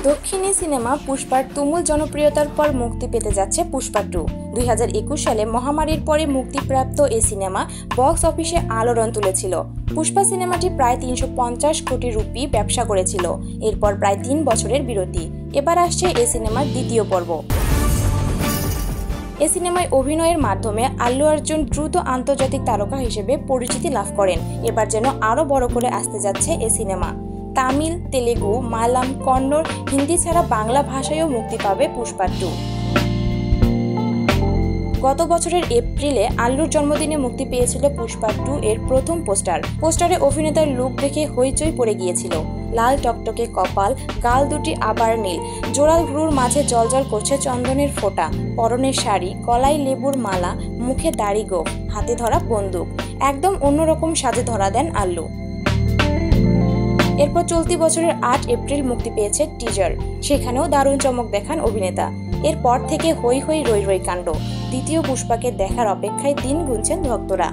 দক্ষিণী সিনেমা পুষ্পার তুমুল জনপ্রিয়তার পর মুক্তি পেতে যাচ্ছে পুষ্পা 2। 2021 সালে মহামারীর পরে মুক্তিপ্রাপ্ত এই সিনেমা বক্স অফিসে আলোড়ন তুলেছিল। পুষ্পা সিনেমাটি প্রায় 350 কোটি রুপি ব্যবসা করেছিল। এরপর প্রায় 3 বছরের বিরতি। এবার আসছে এই সিনেমার দ্বিতীয় পর্ব। এই সিনেমায় অভিনয়ের মাধ্যমে আল্লু অর্জুন দ্রুত আন্তর্জাতিক তারকা হিসেবে পরিচিতি লাভ করেন। এবার যেন আরও বড় করে আসতে যাচ্ছে এই সিনেমা। তামিল, তেলেগু, মালায়ালাম, কন্নড়, হিন্দি ছাড়া বাংলা ভাষায়ও মুক্তি পাবে পুষ্পা 2। গত বছরের এপ্রিলে আল্লুর জন্মদিনে মুক্তি পেয়েছিল পুষ্পা 2 এর প্রথম পোস্টারে অভিনেতার লুক দেখে হইচই পড়ে গিয়েছিল। লাল টকটকে কপাল, গাল দুটি আবার নীল, জোড়া ভ্রুর মাঝে জ্বলজ্বল করছে চন্দনের ফোঁটা, পরনের শাড়ি, গলায় লেবুর মালা, মুখে দাড়ি গোঁফ, হাতে ধরা বন্দুক, একদম অন্যরকম সাজে ধরা দেন আল্লু। এরপর চলতি বছরের 8 এপ্রিল মুক্তি পেয়েছে টিজার। সেখানেও দারুণ চমক দেখান অভিনেতা। এরপর থেকে হই হই রই রই কাণ্ড। দ্বিতীয় পুষ্পাকে দেখার অপেক্ষায় দিন গুনছেন ভক্তরা।